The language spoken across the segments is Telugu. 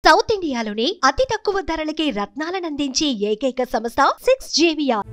సౌత్ ఇండియాలోనే అతి తక్కువ ధరలకి రత్నాలనందించే ఏకైక సంస్థ 6JVR.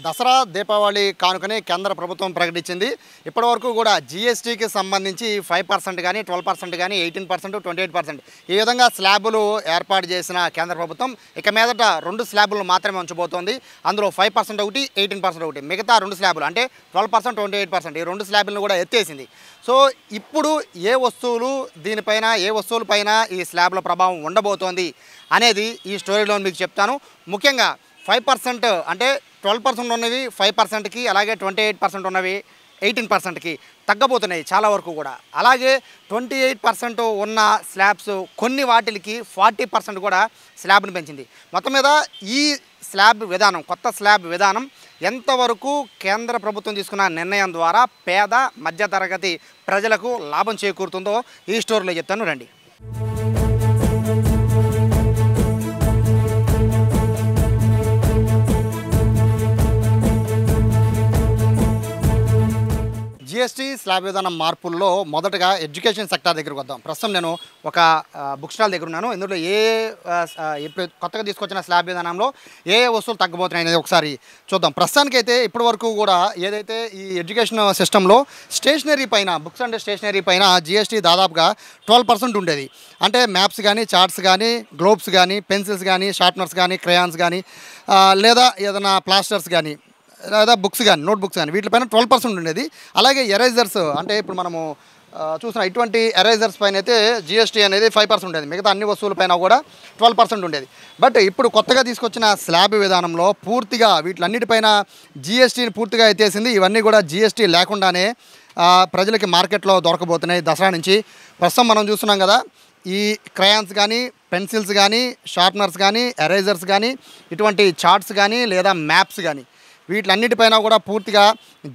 దసరా దీపావళి కానుకని కేంద్ర ప్రభుత్వం ప్రకటించింది. ఇప్పటివరకు కూడా జీఎస్టీకి సంబంధించి 5% కానీ 12% కానీ 18% 28% ఈ విధంగా స్లాబులు ఏర్పాటు చేసిన కేంద్ర ప్రభుత్వం ఇక మీదట 2 స్లాబులు మాత్రమే ఉంచబోతోంది. అందులో 5% ఒకటి 18% ఒకటి, మిగతా 2 స్లాబులు అంటే 12% 28% ఈ 2 స్లాబులను కూడా ఎత్తేసింది. సో ఇప్పుడు ఏ వస్తువులపైన ఈ స్లాబుల ప్రభావం ఉండబోతోంది అనేది ఈ స్టోరీలో మీకు చెప్తాను. ముఖ్యంగా 5% అంటే 12% ఉన్నవి 5%కి, అలాగే 28% ఉన్నవి 18%కి తగ్గబోతున్నాయి చాలా వరకు కూడా. అలాగే 28% ఉన్న స్లాబ్స్ కొన్ని వాటికి 40% కూడా స్లాబ్ను పెంచింది. మొత్తం మీద ఈ స్లాబ్ విధానం, కొత్త స్లాబ్ విధానం ఎంతవరకు కేంద్ర ప్రభుత్వం తీసుకున్న నిర్ణయం ద్వారా పేద మధ్యతరగతి ప్రజలకు లాభం చేకూరుతుందో ఈ స్టోరీలో చెప్తాను రండి. జీఎస్టీ స్లాబ్ విధానం మార్పుల్లో మొదటగా ఎడ్యుకేషన్ సెక్టార్ దగ్గరికి వద్దాం. ప్రస్తుతం నేను ఒక బుక్ స్టాల్ దగ్గర ఉన్నాను. ఇందులో ఇప్పుడు కొత్తగా తీసుకొచ్చిన స్లాబ్ విధానంలో ఏ వస్తువులు తగ్గబోతున్నాయి అనేది ఒకసారి చూద్దాం. ప్రస్తుతానికైతే ఇప్పటి వరకు కూడా ఏదైతే ఈ ఎడ్యుకేషన్ సిస్టంలో స్టేషనరీ పైన, బుక్స్ అండ్ స్టేషనరీ పైన జీఎస్టీ దాదాపుగా 12% ఉండేది. అంటే మ్యాప్స్ కానీ, చార్ట్స్ కానీ, గ్లోబ్స్ కానీ, పెన్సిల్స్ కానీ, షార్ప్నర్స్ కానీ, క్రయాన్స్ కానీ, లేదా ఏదైనా ప్లాస్టర్స్ కానీ, లేదా బుక్స్ కానీ, నోట్ బుక్స్ కానీ, వీటిపైన 12% ఉండేది. అలాగే ఎరేజర్స్ అంటే ఇప్పుడు మనము చూసిన ఇటువంటి ఎరేజర్స్ పైన అయితే జీఎస్టీ అనేది 5% ఉండేది. మిగతా అన్ని వస్తువులపైన కూడా 12% ఉండేది. బట్ ఇప్పుడు కొత్తగా తీసుకొచ్చిన స్లాబ్ విధానంలో పూర్తిగా వీటిలన్నిటిపైన జీఎస్టీని పూర్తిగా ఎత్తేసింది. ఇవన్నీ కూడా జీఎస్టీ లేకుండానే ప్రజలకి మార్కెట్లో దొరకబోతున్నాయి దసరా నుంచి. ప్రస్తుతం మనం చూస్తున్నాం కదా, ఈ క్రయాన్స్ కానీ, పెన్సిల్స్ కానీ, షార్ప్నర్స్ కానీ, ఎరేజర్స్ కానీ, ఇటువంటి చార్ట్స్ కానీ, లేదా మ్యాప్స్ కానీ, వీటిలన్నిటిపైన కూడా పూర్తిగా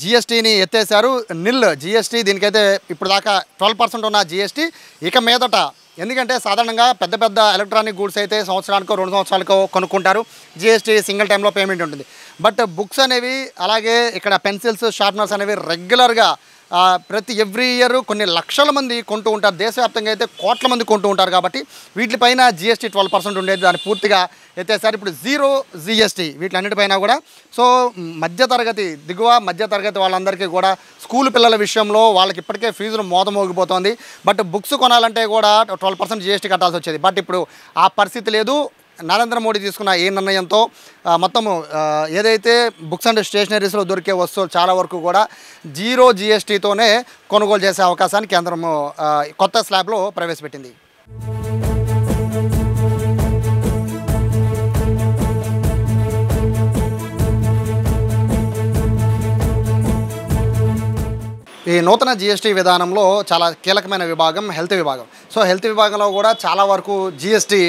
జీఎస్టీని ఎత్తేసారు. నిల్ జీఎస్టీ దీనికైతే ఇప్పుడు దాకా 12% ఉన్న జీఎస్టీ ఇక మీదట, ఎందుకంటే సాధారణంగా పెద్ద పెద్ద ఎలక్ట్రానిక్ గూడ్స్ అయితే సంవత్సరానికో 2 సంవత్సరాలకో కొనుక్కుంటారు. జీఎస్టీ సింగిల్ టైంలో పేమెంట్ ఉంటుంది. బట్ బుక్స్ అనేవి, అలాగే ఇక్కడ పెన్సిల్స్, షార్ప్నర్స్ అనేవి రెగ్యులర్గా ప్రతి ఎవ్రీ ఇయర్ కొన్ని లక్షల మంది కొంటూ ఉంటారు. దేశవ్యాప్తంగా అయితే కోట్ల మంది కొంటూ ఉంటారు. కాబట్టి వీటిపైన జీఎస్టీ 12% ఉండేది, దాన్ని పూర్తిగా ఎత్తేసారి ఇప్పుడు 0 జీఎస్టీ వీటిలన్నిటిపైన కూడా. సో దిగువ మధ్యతరగతి వాళ్ళందరికీ కూడా స్కూల్ పిల్లల విషయంలో వాళ్ళకి ఇప్పటికే ఫీజులు మోగిపోతుంది. బట్ బుక్స్ కొనాలంటే కూడా 12% జీఎస్టీ కట్టాల్సి వచ్చేది. బట్ ఇప్పుడు ఆ పరిస్థితి లేదు. నరేంద్ర మోడీ తీసుకున్న ఈ నిర్ణయంతో మొత్తము ఏదైతే బుక్స్ అండ్ స్టేషనరీస్లో దొరికే వస్తువులు చాలా వరకు కూడా 0 జీఎస్టీతోనే కొనుగోలు చేసే అవకాశాన్ని కేంద్రం కొత్త స్లాబ్లో ప్రవేశపెట్టింది. ఈ నూతన జీఎస్టీ విధానంలో చాలా కీలకమైన విభాగం హెల్త్ విభాగం. సో హెల్త్ విభాగంలో కూడా చాలా వరకు జీఎస్టీ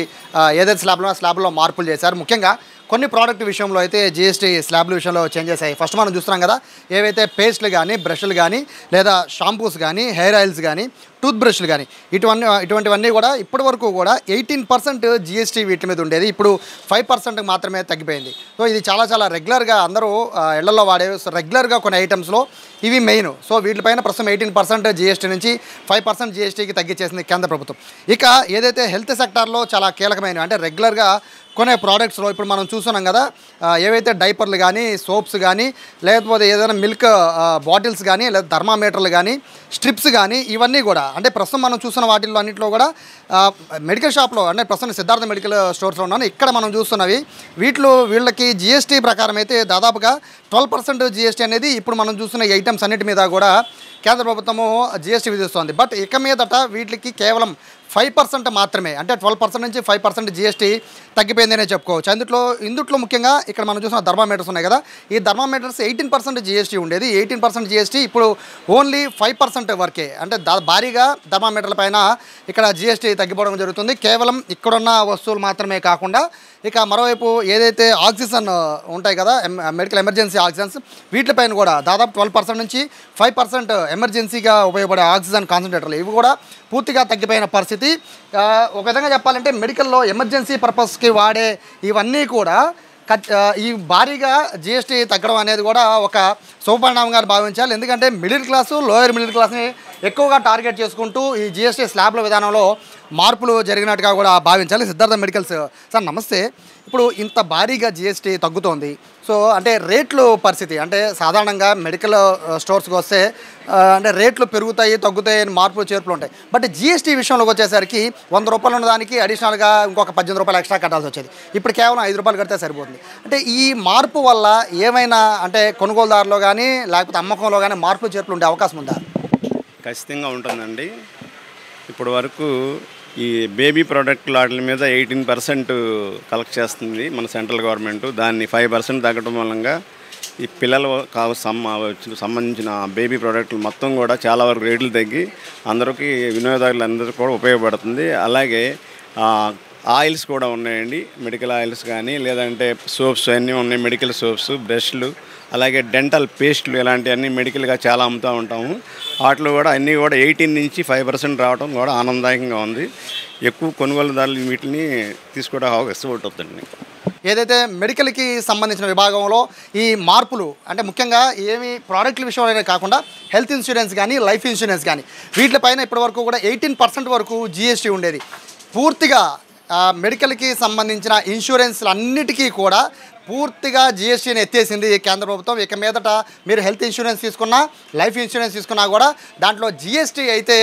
ఏదైతే స్లాబ్లో మార్పులు చేశారు. ముఖ్యంగా కొన్ని ప్రోడక్ట్ విషయంలో అయితే జీఎస్టీ స్లాబ్ల విషయంలో చేంజెస్ అయ్యాయి. ఫస్ట్ మనం చూస్తున్నాం కదా, ఏవైతే పేస్ట్లు కానీ, బ్రష్లు కానీ, లేదా షాంపూస్ కానీ, హెయిర్ ఆయిల్స్ కానీ, టూత్ బ్రష్లు కానీ, ఇటువంటివన్నీ కూడా ఇప్పటి వరకు కూడా 18% జీఎస్టీ వీటి మీద ఉండేది. ఇప్పుడు 5% మాత్రమే తగ్గిపోయింది. సో ఇది చాలా రెగ్యులర్గా అందరూ ఇళ్లలో వాడే రెగ్యులర్గా కొన్ని ఐటమ్స్లో ఇవి మెయిన్. సో వీటిపైన ప్రస్తుతం 18% జీఎస్టీ నుంచి 5% జీఎస్టీకి తగ్గించేసింది కేంద్ర ప్రభుత్వం. ఇక ఏదైతే హెల్త్ సెక్టార్లో చాలా కీలకమైనవి అంటే రెగ్యులర్గా కొనే ప్రోడక్ట్స్లో ఇప్పుడు మనం చూస్తున్నాం కదా, ఏవైతే డైపర్లు కానీ, సోప్స్ కానీ, లేకపోతే ఏదైనా మిల్క్ బాటిల్స్ కానీ, లేదా థర్మామీటర్లు కానీ, స్ట్రిప్స్ కానీ, ఇవన్నీ కూడా అంటే ప్రస్తుతం మనం చూస్తున్న వాటిల్లో అన్నింటిలో కూడా మెడికల్ షాప్లో అంటే ప్రస్తుతం సిద్ధార్థ మెడికల్ స్టోర్స్లో ఉన్నాను. ఇక్కడ మనం చూస్తున్నవి వీళ్ళకి జీఎస్టీ ప్రకారం అయితే దాదాపుగా 12% జీఎస్టీ అనేది ఇప్పుడు మనం చూస్తున్న ఐటమ్స్ అన్నిటి మీద కూడా కేంద్ర ప్రభుత్వము జీఎస్టీ విధిస్తోంది. బట్ ఇక మీదట వీటికి కేవలం 5% మాత్రమే, అంటే 12% నుంచి 5% జీఎస్టీ తగ్గిపోయిందనే చెప్పుకోవచ్చు. ఇందుట్లో ముఖ్యంగా ఇక్కడ మనం చూసిన థర్మామీటర్స్ ఉన్నాయి కదా, ఈ థర్మామీటర్స్ 18% జీఎస్టీ ఉండేది. 18% జీఎస్టీ ఇప్పుడు ఓన్లీ 5% వరకే. అంటే భారీగా థర్మామీటర్ల పైన ఇక్కడ జీఎస్టీ తగ్గిపోవడం జరుగుతుంది. కేవలం ఇక్కడున్న వస్తువులు మాత్రమే కాకుండా ఇక మరోవైపు ఏదైతే ఆక్సిజన్ ఉంటాయి కదా, మెడికల్ ఎమర్జెన్సీ ఆక్సిజన్స్, వీటిపైన కూడా దాదాపు 12% నుంచి 5% ఎమర్జెన్సీగా ఉపయోగపడే ఆక్సిజన్ కాన్సన్ట్రేటర్లు ఇవి కూడా పూర్తిగా తగ్గిపోయిన పరిస్థితి. ఒక విధంగా చెప్పాలంటే మెడికల్లో ఎమర్జెన్సీ పర్పస్కి వాడే ఇవన్నీ కూడా ఈ భారీగా జిఎస్టీ తగ్గడం అనేది కూడా ఒక శుభపరిణామంగా భావించాలి. ఎందుకంటే మిడిల్ క్లాసు, లోయర్ మిడిల్ క్లాస్ని ఎక్కువగా టార్గెట్ చేసుకుంటూ ఈ జిఎస్టీ స్లాబ్ల విధానంలో మార్పులు జరిగినట్టుగా కూడా భావించాలి. సిద్ధార్థ మెడికల్స్ సార్ నమస్తే. ఇప్పుడు ఇంత భారీగా జిఎస్టీ తగ్గుతోంది, సో అంటే రేట్లు పరిస్థితి అంటే సాధారణంగా మెడికల్ స్టోర్స్కి వస్తే అంటే రేట్లు పెరుగుతాయి తగ్గుతాయి అని మార్పులు చేర్పులు ఉంటాయి. బట్ జిఎస్టీ విషయంలోకి వచ్చేసరికి 100 రూపాయలు ఉన్న దానికి అడిషనల్గా ఇంకొక 18 రూపాయలు ఎక్స్ట్రా కట్టాల్సి వచ్చేది. ఇప్పుడు కేవలం 5 రూపాయలు కడితే సరిపోతుంది. అంటే ఈ మార్పు వల్ల ఏమైనా అంటే కొనుగోలుదారులో కానీ లేకపోతే అమ్మకంలో కానీ మార్పులు చేర్పులు ఉండే అవకాశం ఉందా? ఖచ్చితంగా ఉంటుందండి. ఇప్పటి వరకు ఈ బేబీ ప్రోడక్ట్ వాటి మీద 18% కలెక్ట్ చేస్తుంది మన సెంట్రల్ గవర్నమెంట్. దాన్ని 5% తగ్గడం మూలంగా ఈ పిల్లలు సంబంధించిన బేబీ ప్రోడక్ట్లు మొత్తం కూడా చాలా వరకు రేట్లు తగ్గి అందరికీ వినియోగదారులందరికీ కూడా ఉపయోగపడుతుంది. అలాగే ఆయిల్స్ కూడా ఉన్నాయండి, మెడికల్ ఆయిల్స్ కానీ లేదంటే సోప్స్ అన్నీ ఉన్నాయి, మెడికల్ సోప్స్, బ్రష్లు, అలాగే డెంటల్ పేస్ట్లు ఇలాంటివన్నీ మెడికల్గా చాలా అమ్ముతూ ఉంటాము. వాటిలో కూడా అన్నీ కూడా 18 నుంచి 5% రావడం కూడా ఆనందదాయకంగా ఉంది. ఎక్కువ కొనుగోలుదారులు వీటిని తీసుకోవడం అవకాశం అవుతుందండి. ఏదైతే మెడికల్కి సంబంధించిన విభాగంలో ఈ మార్పులు అంటే ముఖ్యంగా ఏమి ప్రోడక్ట్ల విషయంలోనే కాకుండా హెల్త్ ఇన్సూరెన్స్ కానీ లైఫ్ ఇన్సూరెన్స్ కానీ వీటిపైన ఇప్పటివరకు కూడా 18% వరకు జిఎస్టీ ఉండేది. పూర్తిగా మెడికల్కి సంబంధించిన ఇన్సూరెన్స్లు అన్నిటికీ కూడా పూర్తిగా జిఎస్టీని ఎత్తేసింది కేంద్ర ప్రభుత్వం. ఇక మీదట మీరు హెల్త్ ఇన్సూరెన్స్ తీసుకున్నా లైఫ్ ఇన్సూరెన్స్ తీసుకున్నా కూడా దాంట్లో జిఎస్టీ అయితే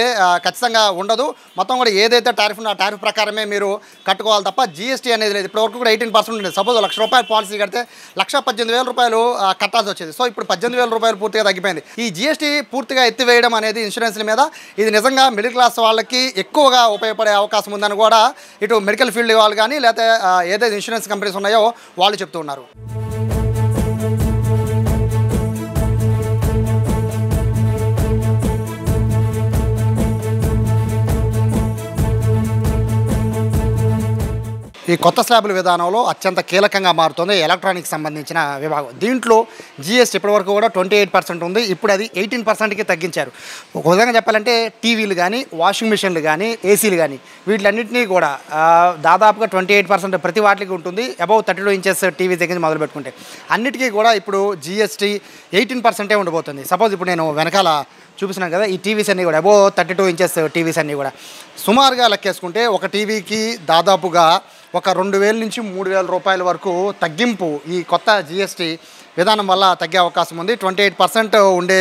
ఖచ్చితంగా ఉండదు. మొత్తం కూడా ఏదైతే టారిఫ్ ఆ టారిఫ్ ప్రకారమే మీరు కట్టుకోవాలి తప్ప జిఎస్టీ అనేది లేదు. ఇప్పటివరకు కూడా 18% ఉండేది. సపోజ్ ₹1,00,000 పాలసీ కడితే ₹1,18,000 కట్టాల్సి వచ్చేది. సో ఇప్పుడు ₹18,000 పూర్తిగా తగ్గిపోయింది. ఈ జిఎస్టీ పూర్తిగా ఎత్తివేయడం అనేది ఇన్సూరెన్స్ల మీద ఇది నిజంగా మిడిల్ క్లాస్ వాళ్ళకి ఎక్కువగా ఉపయోగపడే అవకాశం ఉందని కూడా ఇటు మెడికల్ ఫీల్డ్ వాళ్ళు కానీ లేకపోతే ఏదైతే ఇన్సూరెన్స్ కంపెనీస్ ఉన్నాయో వాళ్ళు చెప్తున్నారు. ఈ కొత్త స్లాబుల విధానంలో అత్యంత కీలకంగా మారుతుంది ఎలక్ట్రానిక్స్ సంబంధించిన విభాగం. దీంట్లో జిఎస్టీ ఇప్పటివరకు కూడా 28% ఉంది. ఇప్పుడు అది 18%కి తగ్గించారు. ఒక విధంగా చెప్పాలంటే టీవీలు కానీ వాషింగ్ మిషన్లు కానీ ఏసీలు కానీ వీటిలన్నింటినీ కూడా దాదాపుగా 28% ప్రతి వాటికి ఉంటుంది. అబౌవ్ 32 ఇంచెస్ టీవీ దగ్గర మొదలు పెట్టుకుంటే అన్నిటికీ కూడా ఇప్పుడు జిఎస్టీ 18% ఉండబోతుంది. సపోజ్ ఇప్పుడు నేను వెనకాల చూపిస్తున్నాను కదా, ఈ టీవీస్ అన్నీ కూడా అబోవ్ 32 ఇంచెస్ టీవీస్ అన్నీ కూడా సుమారుగా లెక్కేసుకుంటే ఒక టీవీకి దాదాపుగా ఒక 2,000 నుంచి 3,000 రూపాయల వరకు తగ్గింపు ఈ కొత్త జిఎస్టీ విధానం వల్ల తగ్గే అవకాశం ఉంది. 28% ఉండే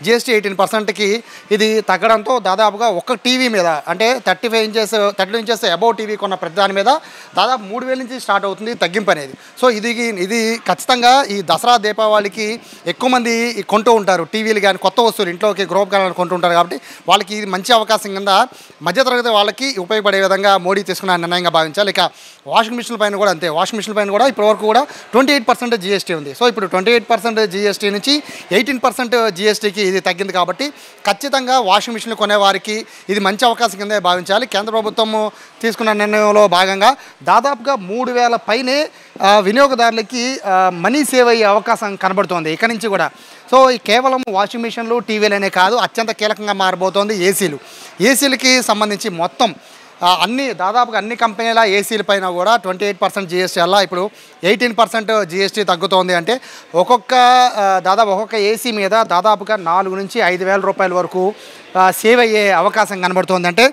జిఎస్టీ 18%కి ఇది తగ్గడంతో దాదాపుగా ఒక టీవీ మీద అంటే 32 ఇంచెస్ అబౌవ్ టీవీ కొన్న ప్రతి దాని మీద దాదాపు 3,000 నుంచి స్టార్ట్ అవుతుంది తగ్గింపు అనేది. సో ఇది ఖచ్చితంగా ఈ దసరా దీపావళికి ఎక్కువ మంది కొంటూ ఉంటారు టీవీలు కానీ కొత్త వస్తువులు ఇంట్లోకి గృహోపకరణాలు కొంటూ ఉంటారు. కాబట్టి వాళ్ళకి ఇది మంచి అవకాశం కింద మధ్యతరగతి వాళ్ళకి ఉపయోగపడే విధంగా మోడీ తీసుకున్న నిర్ణయంగా భావించాలి. ఇక వాషింగ్ మిషన్ల పైన కూడా అంతే. వాషింగ్ మిషన్ల పైన కూడా ఇప్పటివరకు కూడా 28% జిఎస్టీ ఉంది. సో ఇప్పుడు 28% జిఎస్టీ నుంచి 18% జిఎస్టీకి ఇది తగ్గింది. కాబట్టి ఖచ్చితంగా వాషింగ్ మిషన్లు కొనేవారికి ఇది మంచి అవకాశం కిందే భావించాలి. కేంద్ర ప్రభుత్వం తీసుకున్న నిర్ణయంలో భాగంగా దాదాపుగా 3,000 పైనే వినియోగదారులకి మనీ సేవ్ అయ్యే అవకాశం కనబడుతోంది ఇక్కడి నుంచి కూడా. సో కేవలం వాషింగ్ మిషన్లు టీవీలనే కాదు, అత్యంత కీలకంగా మారబోతోంది ఏసీలకి సంబంధించి మొత్తం దాదాపుగా అన్ని కంపెనీల ఏసీల పైన కూడా 28% జిఎస్టీ వల్ల ఇప్పుడు 18% జిఎస్టీ తగ్గుతోంది. అంటే దాదాపు ఒక్కొక్క ఏసీ మీద దాదాపుగా 4,000 నుంచి 5,000 రూపాయల వరకు సేవ్ అయ్యే అవకాశం కనబడుతోంది. అంటే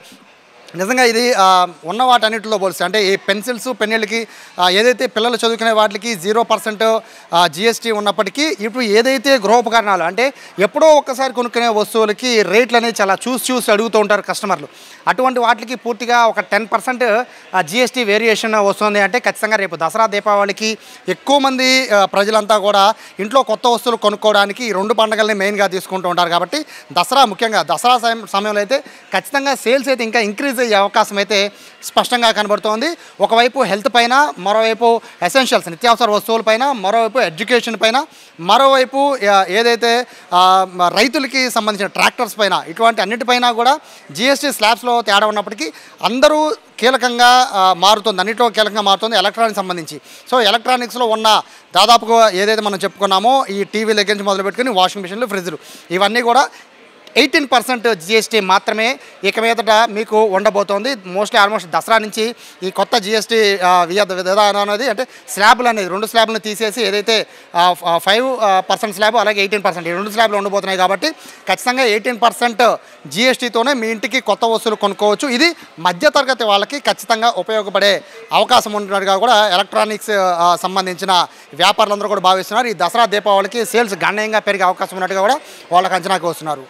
నిజంగా ఇది ఉన్న వాటన్నిటిలో పోలిస్తే అంటే ఈ పెన్సిల్స్ పెన్నులకి ఏదైతే పిల్లలు చదువుకునే వాటికి 0% జిఎస్టీ ఉన్నప్పటికీ ఇప్పుడు ఏదైతే గృహోపకరణాలు అంటే ఎప్పుడో ఒక్కసారి కొనుక్కునే వస్తువులకి రేట్లు అనేవి చాలా చూసి అడుగుతూ ఉంటారు కస్టమర్లు. అటువంటి వాటికి పూర్తిగా ఒక 10% జిఎస్టీ వేరియేషన్ వస్తుంది. అంటే ఖచ్చితంగా రేపు దసరా దీపావళికి ఎక్కువ మంది ప్రజలంతా కూడా ఇంట్లో కొత్త వస్తువులు కొనుక్కోవడానికి ఈ 2 పండుగల్ని మెయిన్గా తీసుకుంటూ ఉంటారు. కాబట్టి ముఖ్యంగా దసరా సమయంలో అయితే ఖచ్చితంగా సేల్స్ అయితే ఇంకా ఇంక్రీజ్ అయ్యే అవకాశం అయితే స్పష్టంగా కనబడుతోంది. ఒకవైపు హెల్త్ పైన, మరోవైపు ఎసెన్షియల్స్ నిత్యావసర వస్తువుల పైన, మరోవైపు ఎడ్యుకేషన్ పైన, మరోవైపు ఏదైతే రైతులకి సంబంధించిన ట్రాక్టర్స్ పైన ఇటువంటి అన్నిటిపైన కూడా జిఎస్టీ స్లాబ్స్లో తేడా ఉన్నప్పటికీ అందరూ కీలకంగా మారుతుంది. అన్నింటిలో కీలకంగా మారుతుంది ఎలక్ట్రానిక్స్ సంబంధించి. సో ఎలక్ట్రానిక్స్లో ఉన్న దాదాపుగా ఏదైతే మనం చెప్పుకున్నామో ఈ టీవీ దగ్గర నుంచి మొదలు పెట్టుకుని వాషింగ్ మిషన్లు, ఫ్రిడ్జ్లు ఇవన్నీ కూడా 18% జిఎస్టీ మాత్రమే ఇక మీదట మీకు ఉండబోతోంది. మోస్ట్లీ ఆల్మోస్ట్ దసరా నుంచి ఈ కొత్త జిఎస్టీ విధానం అనేది అంటే స్లాబులు అనేది 2 స్లాబులను తీసేసి ఏదైతే 5% స్లాబ్ అలాగే 18% ఈ 2 స్లాబులు ఉండబోతున్నాయి కాబట్టి ఖచ్చితంగా 18% జిఎస్టీతోనే మీ ఇంటికి కొత్త వస్తువులు కొనుక్కోవచ్చు. ఇది మధ్యతరగతి వాళ్ళకి ఖచ్చితంగా ఉపయోగపడే అవకాశం ఉన్నట్టుగా కూడా ఎలక్ట్రానిక్స్ సంబంధించిన వ్యాపారులందరూ కూడా భావిస్తున్నారు. ఈ దసరా దీపావళికి సేల్స్ గణనీయంగా పెరిగే అవకాశం ఉన్నట్టుగా కూడా వాళ్ళకి అంచనాకి వస్తున్నారు.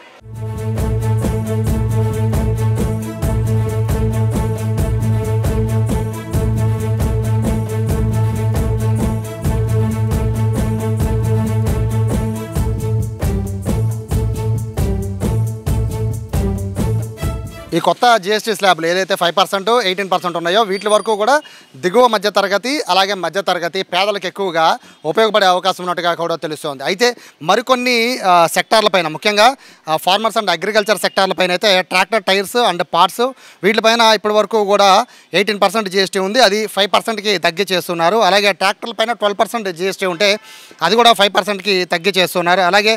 ఈ కొత్త జిఎస్టీ స్లాబ్లు ఏదైతే 5% 18% ఉన్నాయో వీటి వరకు కూడా దిగువ మధ్యతరగతి అలాగే మధ్యతరగతి పేదలకు ఎక్కువగా ఉపయోగపడే అవకాశం ఉన్నట్టుగా కూడా తెలుస్తోంది. అయితే మరికొన్ని సెక్టార్లపైన ముఖ్యంగా ఫార్మర్స్ అండ్ అగ్రికల్చర్ సెక్టార్లపైన అయితే ట్రాక్టర్ టైర్స్ అండ్ పార్ట్స్ వీటిపైన ఇప్పటి వరకు కూడా 18% జిఎస్టీ ఉంది. అది 5%కి తగ్గి చేస్తున్నారు. అలాగే ట్రాక్టర్ల పైన 12% జిఎస్టీ ఉంటే అది కూడా 5%కి తగ్గి చేస్తున్నారు. అలాగే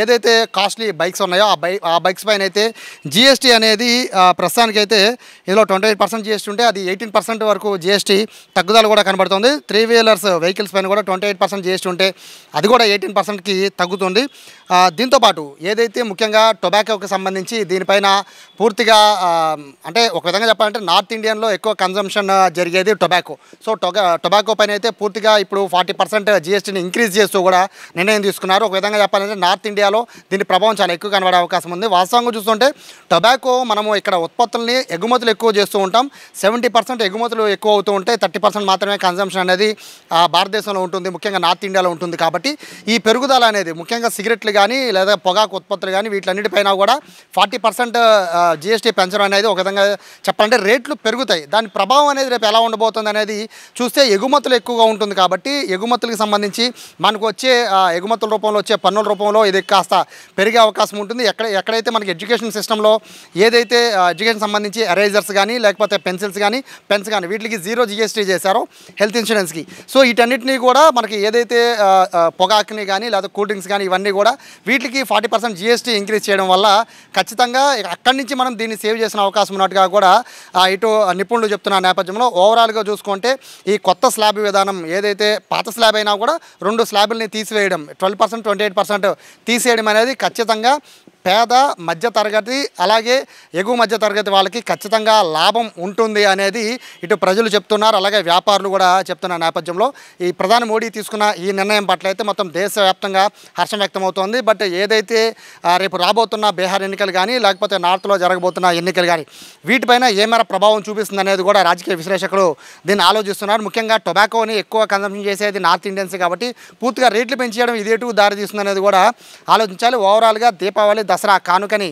ఏదైతే కాస్ట్లీ బైక్స్ ఉన్నాయో ఆ బైక్స్ పైన అయితే జిఎస్టీ అనేది ప్రస్తుతానికి అయితే ఇందులో 28% జిఎస్టీ ఉంటే అది 18% వరకు జిఎస్టీ తగ్గుదల కూడా కనబడుతుంది. 3 వీలర్స్ వెహికల్స్ పైన కూడా 28% జిఎస్టీ ఉంటే అది కూడా 18%కి తగ్గుతుంది. దీంతోపాటు ఏదైతే ముఖ్యంగా టొబాకోకి సంబంధించి దీనిపైన పూర్తిగా అంటే ఒక విధంగా చెప్పాలంటే నార్త్ ఇండియన్లో ఎక్కువ కన్జంప్షన్ జరిగేది టొబాకో. సో టొబాకో పైన అయితే పూర్తిగా ఇప్పుడు 40% జిఎస్టీని ఇంక్రీజ్ చేస్తూ కూడా నిర్ణయం తీసుకున్నారు. ఒక విధంగా చెప్పాలంటే నార్త్ ఇండియాలో దీని ప్రభావం చాలా ఎక్కువ కనబడే అవకాశం ఉంది. వాస్తవంగా చూస్తుంటే టొబాకో మనము ఇక్కడ ఉత్పత్తుల్ని ఎగుమతులు ఎక్కువ చేస్తూ ఉంటాం. 70% ఎగుమతులు ఎక్కువ అవుతూ ఉంటాయి. 30% మాత్రమే కన్జంప్షన్ అనేది భారతదేశంలో ఉంటుంది, ముఖ్యంగా నార్త్ ఇండియాలో ఉంటుంది. కాబట్టి ఈ పెరుగుదల అనేది ముఖ్యంగా సిగరెట్లు కానీ లేదా పొగాకు ఉత్పత్తులు కానీ వీటిలన్నిటిపైన కూడా 40% జిఎస్టీ పెంచడం అనేది ఒక విధంగా చెప్పాలంటే రేట్లు పెరుగుతాయి. దాని ప్రభావం అనేది రేపు ఎలా ఉండబోతుంది అనేది చూస్తే ఎగుమతులు ఎక్కువగా ఉంటుంది. కాబట్టి ఎగుమతులకు సంబంధించి మనకు వచ్చే ఎగుమతుల రూపంలో వచ్చే పన్నుల రూపంలో ఇది కాస్త పెరిగే అవకాశం ఉంటుంది. ఎక్కడైతే మనకి ఎడ్యుకేషన్ సిస్టంలో ఏదైతే ఎడ్యుకేషన్ సంబంధించి ఎరేజర్స్ కానీ లేకపోతే పెన్సిల్స్ కానీ పెన్స్ కానీ వీటికి 0 జిఎస్టీ చేశారో హెల్త్ ఇన్సూరెన్స్కి. సో వీటన్నిటినీ కూడా మనకి ఏదైతే పొగాకుని కానీ లేదా కూల్ డ్రింక్స్ కానీ ఇవన్నీ కూడా వీటికి 40% జిఎస్టీ ఇంక్రీజ్ చేయడం వల్ల ఖచ్చితంగా అక్కడి నుంచి మనం దీన్ని సేవ్ చేసిన అవకాశం ఉన్నట్టుగా కూడా ఇటు నిపుణులు చెప్తున్న నేపథ్యంలో ఓవరాల్గా చూసుకుంటే ఈ కొత్త స్లాబ్ విధానం ఏదైతే పాత స్లాబ్ అయినా కూడా 2 స్లాబుల్ని తీసివేయడం 12% 28% తీసేయడం అనేది ఖచ్చితంగా పేద మధ్యతరగతి అలాగే ఎగువ మధ్యతరగతి వాళ్ళకి ఖచ్చితంగా లాభం ఉంటుంది అనేది ఇటు ప్రజలు చెప్తున్నారు. అలాగే వ్యాపారులు కూడా చెప్తున్న నేపథ్యంలో ఈ ప్రధాని మోడీ తీసుకున్న ఈ నిర్ణయం పట్ల అయితే మొత్తం దేశవ్యాప్తంగా హర్షం వ్యక్తమవుతోంది. బట్ ఏదైతే రేపు రాబోతున్న బీహార్ ఎన్నికలు కానీ లేకపోతే నార్త్లో జరగబోతున్న ఎన్నికలు కానీ వీటిపైన ఏ మేర ప్రభావం చూపిస్తుంది అనేది కూడా రాజకీయ విశ్లేషకులు దీన్ని ఆలోచిస్తున్నారు. ముఖ్యంగా టొబాకోని ఎక్కువ కన్సంప్షన్ చేసేది నార్త్ ఇండియన్స్ కాబట్టి పూర్తిగా రేట్లు పెంచేయడం ఇదేటు దారి తీస్తుంది అనేది కూడా ఆలోచించాలి. ఓవరాల్గా దీపావళి దసరా కానుకని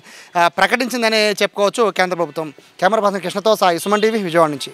ప్రకటించిందని చెప్పుకోవచ్చు కేంద్ర ప్రభుత్వం. కెమెరా పర్సన్ కృష్ణతో సాయి సుమన్ టీవీ విజయవాడ నుంచి.